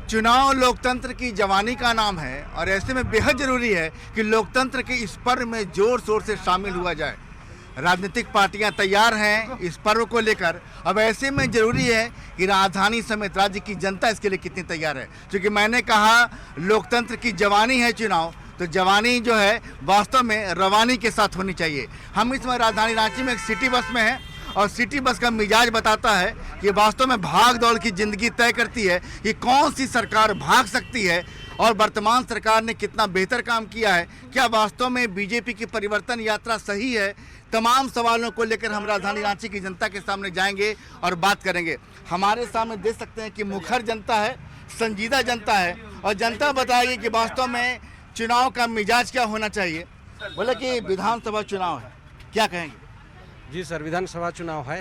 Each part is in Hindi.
चुनाव लोकतंत्र की जवानी का नाम है और ऐसे में बेहद जरूरी है कि लोकतंत्र के इस पर्व में जोर शोर से शामिल हुआ जाए। राजनीतिक पार्टियां तैयार हैं इस पर्व को लेकर। अब ऐसे में जरूरी है कि राजधानी समेत राज्य की जनता इसके लिए कितनी तैयार है। क्योंकि मैंने कहा लोकतंत्र की जवानी है चुनाव, तो जवानी जो है वास्तव में रवानी के साथ होनी चाहिए। हम इस समय राजधानी रांची में एक सिटी बस में हैं और सिटी बस का मिजाज बताता है कि वास्तव में भाग दौड़ की जिंदगी तय करती है कि कौन सी सरकार भाग सकती है और वर्तमान सरकार ने कितना बेहतर काम किया है। क्या वास्तव में बीजेपी की परिवर्तन यात्रा सही है? तमाम सवालों को लेकर हम राजधानी रांची की जनता के सामने जाएंगे और बात करेंगे। हमारे सामने देख सकते हैं कि मुखर जनता है, संजीदा जनता है और जनता बताएगी कि वास्तव में चुनाव का मिजाज क्या होना चाहिए। बोले कि विधानसभा चुनाव है, क्या कहेंगे? जी सर, विधानसभा चुनाव है।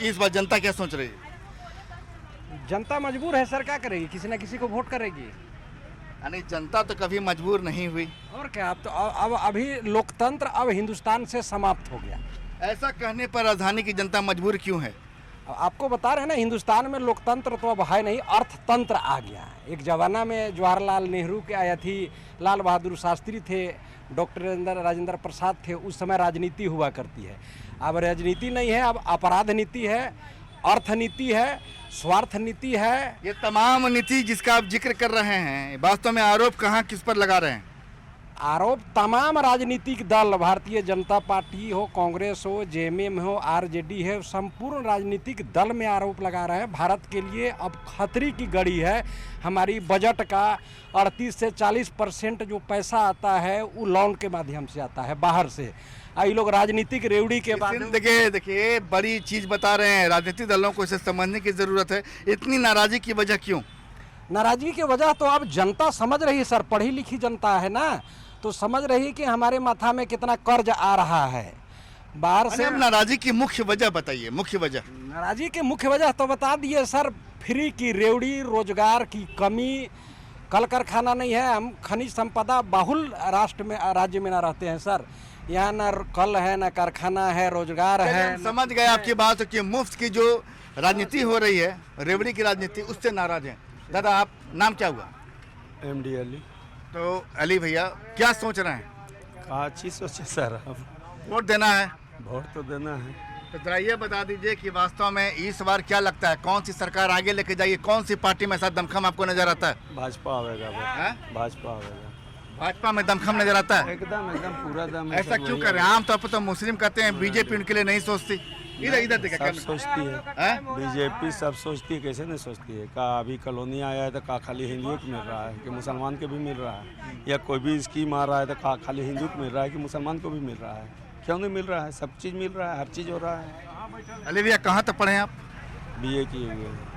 इस बार जनता क्या सोच रही है? जनता मजबूर है सर, क्या करेगी? किसी न किसी को वोट करेगी। यानी जनता तो कभी मजबूर नहीं हुई। और क्या, अब तो अब अभी लोकतंत्र अब हिंदुस्तान से समाप्त हो गया। ऐसा कहने पर राजधानी की जनता मजबूर क्यों है? आपको बता रहे हैं ना, हिंदुस्तान में लोकतंत्र तो अब है नहीं, अर्थतंत्र आ गया है। एक जमाना में जवाहरलाल नेहरू के आया थी, लाल बहादुर शास्त्री थे, डॉक्टर राजेंद्र प्रसाद थे, उस समय राजनीति हुआ करती है। अब राजनीति नहीं है, अब अपराध नीति है, अर्थनीति है, स्वार्थ नीति है। ये तमाम नीति जिसका आप जिक्र कर रहे हैं, वास्तव में आरोप कहाँ किस पर लगा रहे हैं? आरोप तमाम राजनीतिक दल, भारतीय जनता पार्टी हो, कांग्रेस हो, जेएमएम हो, आरजेडी है, संपूर्ण राजनीतिक दल में आरोप लगा रहे हैं। भारत के लिए अब खतरे की घड़ी है। हमारी बजट का 38 से 40% जो पैसा आता है वो लोन के माध्यम से आता है बाहर से। ये लोग राजनीतिक रेवड़ी के बाद देखिए बड़ी चीज बता रहे हैं। राजनीतिक दलों को इसे समझने की जरूरत है। इतनी नाराजगी की वजह क्यों? नाराजगी की वजह तो अब जनता समझ रही है सर, पढ़ी लिखी जनता है ना, तो समझ रही कि हमारे माथा में कितना कर्ज आ रहा है बाहर से। नाराजगी की मुख्य वजह बताइए। मुख्य वजह, नाराजगी की मुख्य वजह तो बता दिए सर। फ्री की रेवड़ी, रोजगार की कमी, कल कारखाना नहीं है। हम खनिज संपदा बहुल राष्ट्र में, राज्य में ना रहते हैं सर। यहाँ ना कल है, ना कारखाना है, रोजगार है। समझ गए आपकी बात कि मुफ्त की जो राजनीति हो रही है, रेवड़ी की राजनीति, उससे नाराज हैं। दादा, आप नाम क्या हुआ? MD अली। तो अली भैया क्या सोच रहे हैं? कहा चीज सोचे सर, वोट देना है? वोट तो देना है। तो जरा ये बता दीजिए कि वास्तव में इस बार क्या लगता है, कौन सी सरकार आगे लेके जाइए? कौन सी पार्टी में ऐसा दमखम आपको नजर आता है? भाजपा आवेगा, भाजपा आवेगा। भाजपा में दमखम नजर आता है? एकदम पूरा दम। ऐसा क्यों कर रहे हैं? आमतौर पर तो मुस्लिम कहते हैं बीजेपी उनके लिए नहीं सोचती। इधर देखा, सब सोचती है बीजेपी, सब सोचती है। कैसे नहीं सोचती है? का अभी कॉलोनी आया है तो का खाली हिंदुओं को मिल रहा है कि मुसलमान के भी मिल रहा है? या कोई भी स्कीम आ रहा है तो का खाली हिंदू को मिल रहा है कि मुसलमान को भी मिल रहा है? क्यों नहीं मिल रहा है? सब चीज़ मिल रहा है, हर चीज़ हो रहा है। अली भैया कहाँ तक पढ़े हैं आप? BA किए हुए हैं।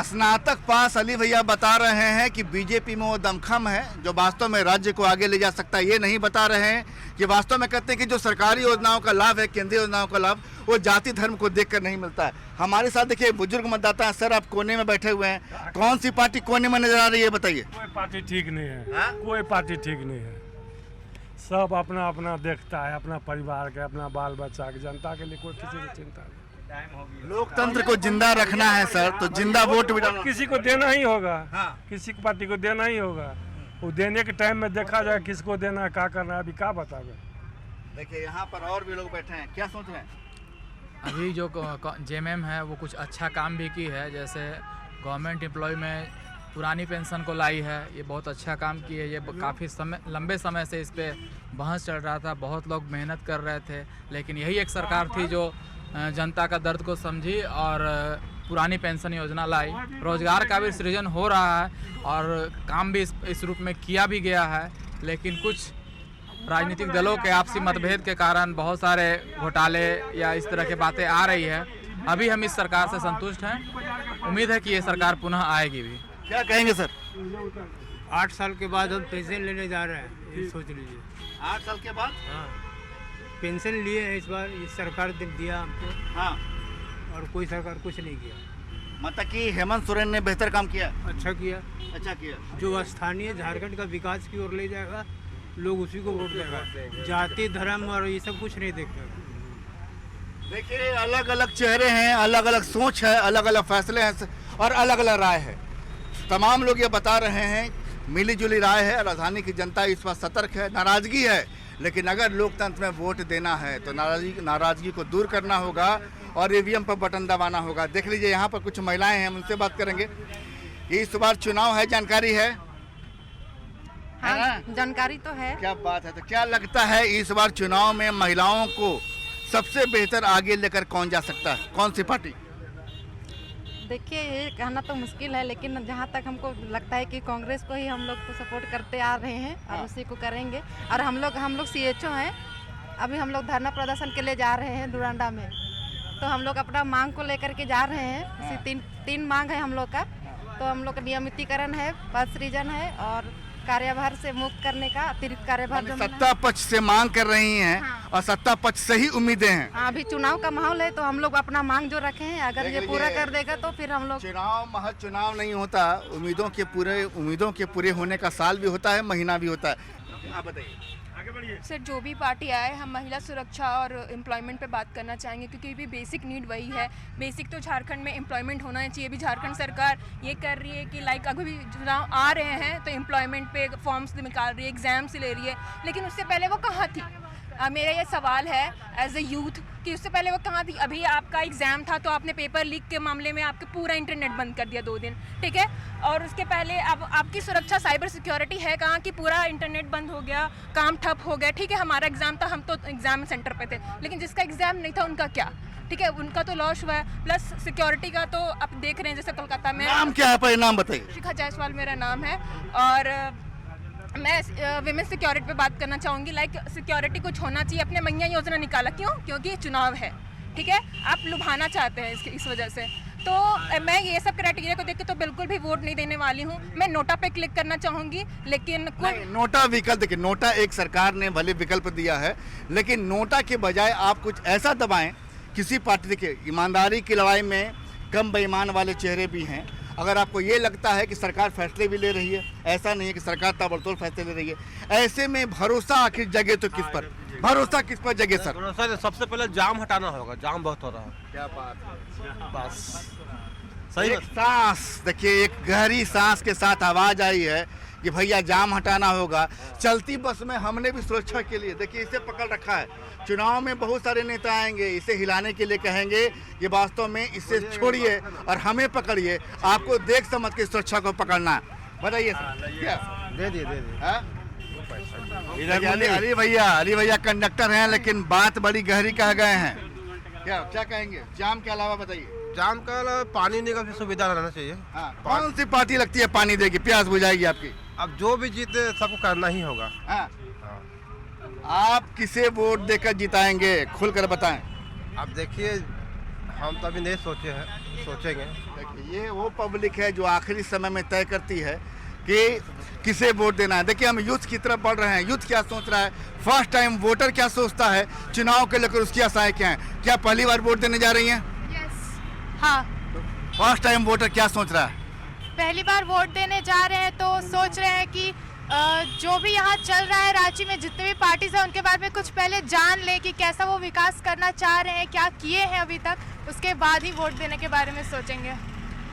स्नातक पास अली भैया बता रहे हैं कि बीजेपी में वो दमखम है जो वास्तव में राज्य को आगे ले जा सकता है। ये नहीं बता रहे हैं कि वास्तव में कहते हैं कि जो सरकारी योजनाओं का लाभ है, केंद्रीय योजनाओं का लाभ, वो जाति धर्म को देखकर नहीं मिलता है। हमारे साथ देखिए बुजुर्ग मतदाता हैं। सर, आप कोने में बैठे हुए हैं, कौन सी पार्टी कोने में नजर आ रही है, बताइए। कोई पार्टी ठीक नहीं है। कोई पार्टी ठीक नहीं है। सब अपना अपना देखता है, अपना परिवार के, अपना बाल बच्चा के। जनता के लिए कोई किसी की चिंता नहीं। लोकतंत्र को जिंदा रखना है सर, तो जिंदा वोट भी डालना। किसी को देना ही होगा। किसी को पार्टी को देना ही होगा। वो देने के टाइम में देखा जाए किसको देना है, क्या करना है, अभी क्या बतावे। देखिए यहाँ पर और भी लोग बैठे हैं, क्या सोच रहे हैं? अभी जो जेएमएम है वो कुछ अच्छा काम भी की है। जैसे गवर्नमेंट एम्प्लॉय में पुरानी पेंशन को लाई है, ये बहुत अच्छा काम की है। ये काफ़ी लंबे समय से इस पर बहस चल रहा था, बहुत लोग मेहनत कर रहे थे, लेकिन यही एक सरकार थी जो जनता का दर्द को समझी और पुरानी पेंशन योजना लाई। रोजगार का भी सृजन हो रहा है और काम भी इस रूप में किया भी गया है, लेकिन कुछ राजनीतिक दलों के आपसी मतभेद के कारण बहुत सारे घोटाले या इस तरह की बातें आ रही है। अभी हम इस सरकार से संतुष्ट हैं, उम्मीद है कि ये सरकार पुनः आएगी भी। क्या कहेंगे सर? 8 साल के बाद हम पेंशन लेने जा रहे हैं, ये सोच लीजिए। 8 साल के बाद? हाँ, पेंशन लिए है इस बार, इस सरकार ने दिया हमको। हाँ, और कोई सरकार कुछ नहीं किया। मतलब कि हेमंत सोरेन ने बेहतर काम किया? अच्छा किया। जो स्थानीय झारखंड का विकास की ओर ले जाएगा, लोग उसी को वोट देगा। जाति धर्म और ये सब कुछ नहीं देखेगा। देखिए अलग अलग चेहरे हैं, अलग अलग सोच है, अलग अलग फैसले हैं और अलग अलग राय है। तमाम लोग ये बता रहे हैं, मिली जुली राय है, राजधानी की जनता इस पर सतर्क है, नाराजगी है, लेकिन अगर लोकतंत्र में वोट देना है तो नाराजगी को दूर करना होगा और ईवीएम पर बटन दबाना होगा। देख लीजिए यहाँ पर कुछ महिलाएं हैं, हम उनसे बात करेंगे। इस बार चुनाव है, जानकारी है? हाँ, जानकारी तो है। क्या बात है। तो क्या लगता है इस बार चुनाव में महिलाओं को सबसे बेहतर आगे लेकर कौन जा सकता है, कौन सी पार्टी? देखिए, ये कहना तो मुश्किल है, लेकिन जहाँ तक हमको लगता है कि कांग्रेस को ही हम लोग तो सपोर्ट करते आ रहे हैं और उसी को करेंगे। और हम लोग CHO हैं, अभी हम लोग धरना प्रदर्शन के लिए जा रहे हैं डुरांडा में, तो हम लोग अपना मांग को लेकर के जा रहे हैं। इसी तीन मांग है हम लोग का। तो हम लोग का नियमितीकरण है, पद सृजन है और कार्यभार से मुक्त करने का अतिरिक्त कार्यभार जो सत्ता पक्ष से मांग कर रही हैं। हाँ। और सत्ता पक्ष से ही उम्मीदें हैं। हाँ, अभी चुनाव का माहौल है, तो हम लोग अपना मांग जो रखे हैं, अगर ये पूरा कर देगा तो फिर हम लोग। चुनाव महज चुनाव नहीं होता, उम्मीदों के पूरे होने का साल भी होता है, महीना भी होता है। आप बताइए। सर, जो भी पार्टी आए, हम महिला सुरक्षा और एम्प्लॉयमेंट पे बात करना चाहेंगे, क्योंकि भी बेसिक नीड वही है। बेसिक तो झारखंड में एम्प्लॉयमेंट होना चाहिए। अभी झारखंड सरकार ये कर रही है कि लाइक अभी भी चुनाव आ रहे हैं तो एम्प्लॉयमेंट पे फॉर्म्स निकाल रही है, एग्जाम्स ले रही है, लेकिन उससे पहले वो कहाँ थी? मेरा ये सवाल है एज ए यूथ कि उससे पहले वो कहाँ थी? अभी आपका एग्ज़ाम था तो आपने पेपर लीक के मामले में आपके पूरा इंटरनेट बंद कर दिया 2 दिन, ठीक है। और उसके पहले अब आपकी सुरक्षा, साइबर सिक्योरिटी है कहाँ कि पूरा इंटरनेट बंद हो गया, काम ठप हो गया, ठीक है। हमारा एग्ज़ाम था, हम तो एग्ज़ाम सेंटर पे थे, लेकिन जिसका एग्ज़ाम नहीं था उनका क्या? ठीक है, उनका तो लॉस हुआ है। प्लस सिक्योरिटी का तो आप देख रहे हैं, जैसे कोलकाता में। नाम क्या है, नाम बताइए। शिखा जायसवाल मेरा नाम है और मैं विमेन सिक्योरिटी पे बात करना चाहूँगी। लाइक सिक्योरिटी कुछ होना चाहिए। अपने मैया योजना निकाला, क्यों? क्योंकि चुनाव है, ठीक है। आप लुभाना चाहते हैं इस वजह से। तो मैं ये सब क्राइटेरिया को देख के तो बिल्कुल भी वोट नहीं देने वाली हूँ। मैं नोटा पे क्लिक करना चाहूँगी, लेकिन नोटा विकल्प, देखिए नोटा एक सरकार ने भले विकल्प दिया है, लेकिन नोटा के बजाय आप कुछ ऐसा दबाएं किसी पार्टी। देखिए, ईमानदारी की लड़ाई में कम बेईमान वाले चेहरे भी हैं। अगर आपको ये लगता है कि सरकार फैसले भी ले रही है, ऐसा नहीं है कि सरकार ताबड़तोड़ फैसले ले रही है, ऐसे में भरोसा आखिर जगे तो किस पर? भरोसा किस पर जगे सर? भरोसा सबसे पहले जाम हटाना होगा, जाम बहुत हो रहा है। क्या बात है, बस सही। एक सांस, देखिए एक गहरी सांस के साथ आवाज आई है कि भैया जाम हटाना होगा। चलती बस में हमने भी सुरक्षा के लिए, देखिए इसे पकड़ रखा है। चुनाव में बहुत सारे नेता आएंगे, इसे हिलाने के लिए कहेंगे कि वास्तव में इसे छोड़िए और हमें पकड़िए। आपको देख समझ के सुरक्षा को पकड़ना है। बताइए सर, क्या दे दिए अली भैया कंडक्टर हैं, लेकिन बात बड़ी गहरी कह गए हैं। क्या कहेंगे जाम के अलावा? बताइए। जाम का अलावा पानी का भी सुविधा रहना चाहिए। हाँ, कौन सी पार्टी लगती है पानी देगी, प्यास बुझाएगी आपकी? अब जो भी जीते सबको करना ही होगा। हाँ। आप किसे वोट देकर जिताएंगे, खुलकर बताएं। अब देखिए, हम तो अभी नहीं सोचे हैं, सोचेंगे। देखिए, ये वो पब्लिक है जो आखिरी समय में तय करती है कि किसे वोट देना है। देखिए, हम यूथ की तरफ बढ़ रहे हैं। यूथ क्या सोच रहा है, फर्स्ट टाइम वोटर क्या सोचता है, चुनाव के लेकर उसकी आशाएं क्या हैं? क्या पहली बार वोट देने जा रही हैं? हाँ, फर्स्ट टाइम वोटर क्या सोच रहा है? पहली बार वोट देने जा रहे हैं तो सोच रहे हैं कि जो भी यहाँ चल रहा है रांची में, जितने भी पार्टीज हैं उनके बारे में कुछ पहले जान लें कि कैसा वो विकास करना चाह रहे हैं, क्या किए हैं अभी तक, उसके बाद ही वोट देने के बारे में सोचेंगे।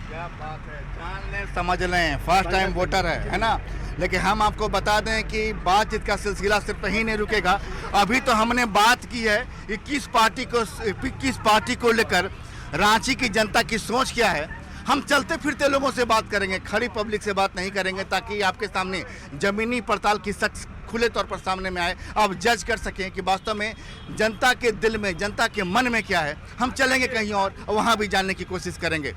क्या बात है, जान लें समझ लें, फर्स्ट टाइम वोटर है ना। लेकिन हम आपको बता दें कि बातचीत का सिलसिला सिर्फ यहीं नहीं रुकेगा। अभी तो हमने बात की है कि किस पार्टी को लेकर रांची की जनता की सोच क्या है। हम चलते फिरते लोगों से बात करेंगे, खड़ी पब्लिक से बात नहीं करेंगे, ताकि आपके सामने जमीनी पड़ताल की सच खुले तौर पर सामने में आए, आप जज कर सकें कि वास्तव में जनता के दिल में, जनता के मन में क्या है। हम चलेंगे कहीं और वहाँ भी जानने की कोशिश करेंगे।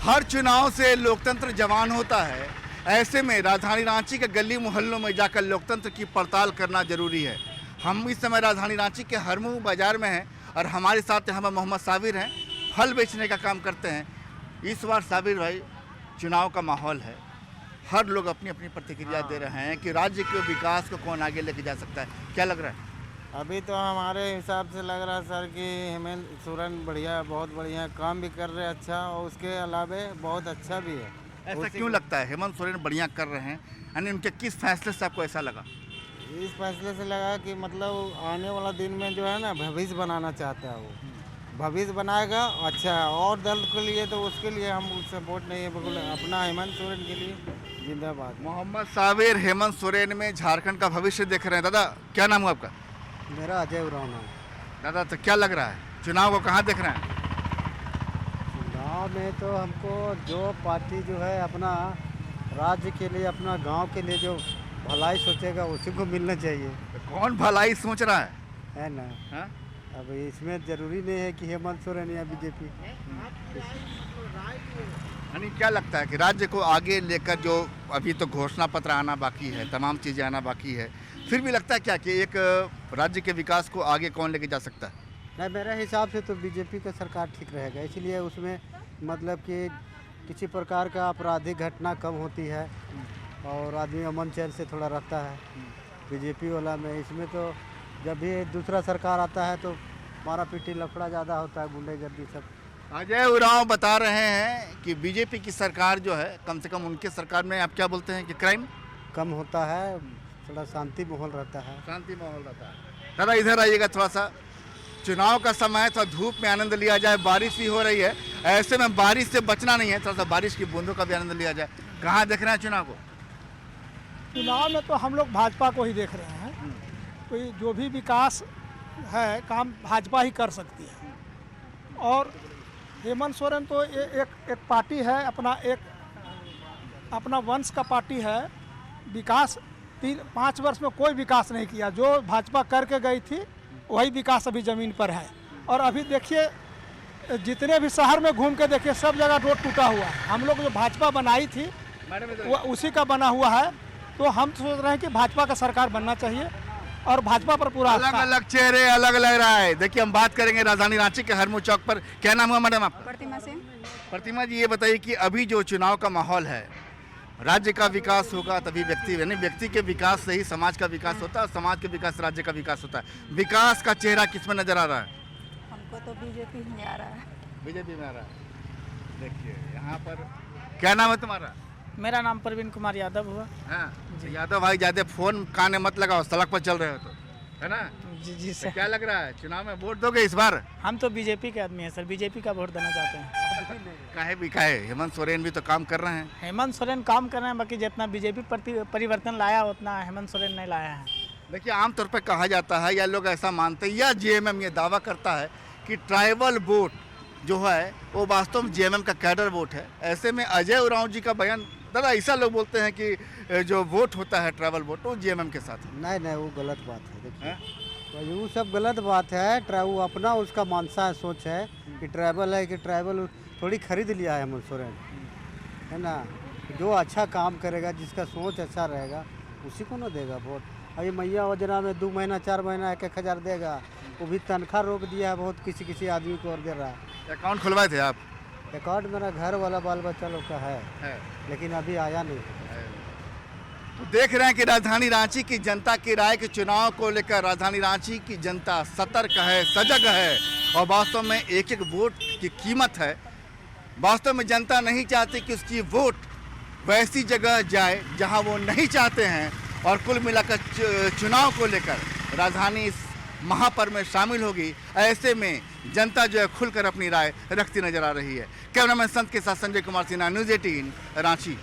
हर चुनाव से लोकतंत्र जवान होता है। ऐसे में राजधानी रांची के गली मोहल्लों में जाकर लोकतंत्र की पड़ताल करना जरूरी है। हम इस समय राजधानी रांची के हरमू बाजार में हैं और हमारे साथ यहाँ पर मोहम्मद साबिर हैं, फल बेचने का काम करते हैं। इस बार साबिर भाई, चुनाव का माहौल है, हर लोग अपनी अपनी प्रतिक्रिया दे रहे हैं कि राज्य के विकास को कौन आगे लेके जा सकता है। क्या लग रहा है? अभी तो हमारे हिसाब से लग रहा है सर कि हेमंत सोरेन बढ़िया, बहुत बढ़िया काम भी कर रहे हैं, अच्छा, और उसके अलावे बहुत अच्छा भी है। ऐसा क्यों लगता है हेमंत सोरेन बढ़िया कर रहे हैं? यानी उनके किस फैसले से आपको ऐसा लगा? इस फैसले से लगा कि मतलब आने वाला दिन में जो है ना, भविष्य बनाना चाहता है वो। भविष्य बनाएगा अच्छा है। और दल के लिए तो उसके लिए हम सपोर्ट नहीं है, बिल्कुल अपना हेमंत सोरेन के लिए जिंदाबाद। मोहम्मद साबिर हेमंत सोरेन में झारखंड का भविष्य देख रहे हैं। दादा क्या नाम हुआ आपका? मेरा अजय उरांव नाम। दादा तो क्या लग रहा है, चुनाव को कहाँ देख रहे हैं? गांव में तो हमको जो पार्टी जो है अपना राज्य के लिए, अपना गांव के लिए जो भलाई सोचेगा उसी को मिलना चाहिए। तो कौन भलाई सोच रहा है ना? हाँ? अब इसमें जरूरी नहीं है कि हेमंत सोरेन या बीजेपी। यानी क्या लगता है कि राज्य को आगे लेकर, जो अभी तो घोषणा पत्र आना बाकी है, तमाम चीज़ें आना बाकी है, फिर भी लगता है क्या कि एक राज्य के विकास को आगे कौन लेके जा सकता है? नहीं, मेरे हिसाब से तो बीजेपी का सरकार ठीक रहेगा। इसलिए उसमें मतलब कि किसी प्रकार का आपराधिक घटना कम होती है और आदमी अमन चैन से थोड़ा रहता है। बीजेपी वाला में इसमें तो जब भी दूसरा सरकार आता है तो मारा पीटी लफड़ा ज़्यादा होता है, गुंडागर्दी सब। अजय उरांव बता रहे हैं कि बीजेपी की सरकार जो है, कम से कम उनके सरकार में आप क्या बोलते हैं कि क्राइम कम होता है, थोड़ा शांति माहौल रहता है। शांति माहौल रहता है। दादा इधर आइएगा थोड़ा सा, चुनाव का समय थोड़ा धूप में आनंद लिया जाए, बारिश भी हो रही है, ऐसे में बारिश से बचना नहीं है, थोड़ा सा बारिश की बूंदों का भी आनंद लिया जाए। कहाँ देख रहे हैं चुनाव को? चुनाव में तो हम लोग भाजपा को ही देख रहे हैं। कोई जो भी विकास है काम भाजपा ही कर सकती है। और हेमंत सोरेन तो एक पार्टी है, अपना वंश का पार्टी है। विकास 3-5 वर्ष में कोई विकास नहीं किया। जो भाजपा करके गई थी वही विकास अभी ज़मीन पर है। और अभी देखिए जितने भी शहर में घूम के देखिए सब जगह रोड टूटा हुआ है। हम लोग जो भाजपा बनाई थी वो उसी का बना हुआ है। तो हम सोच रहे हैं कि भाजपा का सरकार बनना चाहिए और भाजपा पर पूरा अलग अलग चेहरे अलग लग रहा है। देखिए हम बात करेंगे राजधानी रांची के हरमू चौक पर। क्या नाम हुआ मैडम आपका? प्रतिमा सिंह। प्रतिमा जी ये बताइए कि अभी जो चुनाव का माहौल है, राज्य का विकास होगा तभी व्यक्ति, यानी व्यक्ति के विकास से ही समाज का विकास होता है, समाज के विकास से राज्य का विकास होता है। विकास का चेहरा किसमें नजर आ रहा है? हमको तो बीजेपी में आ रहा है। बीजेपी में आ रहा है। देखिए यहाँ पर क्या नाम है तुम्हारा? मेरा नाम प्रवीण कुमार यादव हुआ। हाँ यादव भाई, ज्यादा फोन कान में मत लगाओ, सड़क पर चल रहे हो तो, है ना? जी तो सर। क्या लग रहा है, चुनाव में वोट दोगे इस बार? हम तो बीजेपी के आदमी हैं सर, बीजेपी का वोट देना चाहते हैं। काहे भी काहे, हेमंत सोरेन भी तो काम कर रहे हैं। हेमंत सोरेन काम कर रहे हैं, बाकी जितना बीजेपी परिवर्तन लाया उतना हेमंत सोरेन नहीं लाया है। देखिए आमतौर पर कहा जाता है या लोग ऐसा मानते हैं या जेएमएम ये दावा करता है कि ट्राइबल वोट जो है वो वास्तव में जेएमएम का कैडर वोट है। ऐसे में अजय उरांव जी का बयान, दादा ऐसा लोग बोलते हैं कि जो वोट होता है ट्राइबल वोट वो जेएमएम के साथ है। नहीं, वो गलत बात है। देखिए तो वो सब गलत बात है। वो अपना उसका मानसा है, सोच है कि ट्राइबल है, कि ट्राइबल थोड़ी खरीद लिया है हेमंत सोरेन, है ना? जो अच्छा काम करेगा, जिसका सोच अच्छा रहेगा उसी को ना देगा वोट। अभी मैया योजना में 2 महीना 4 महीना 1-1 हज़ार देगा, वो भी तनख्वाह रोक दिया है बहुत किसी आदमी को और दे रहा है। अकाउंट खुलवाए थे आप? अकाउंट मेरा घर वाला बाल बच्चा लोग का है, लेकिन अभी आया नहीं। तो देख रहे हैं कि राजधानी रांची की जनता की राय के चुनाव को लेकर राजधानी रांची की जनता सतर्क है, सजग है और वास्तव में एक एक वोट की कीमत है। वास्तव में जनता नहीं चाहती कि उसकी वोट वैसी जगह जाए जहां वो नहीं चाहते हैं। और कुल मिलाकर चुनाव को लेकर राजधानी इस महापर्व में शामिल होगी। ऐसे में जनता जो है खुलकर अपनी राय रखती नजर आ रही है। कैमरामैन संत के साथ संजय कुमार सिन्हा, न्यूज़ 18 रांची।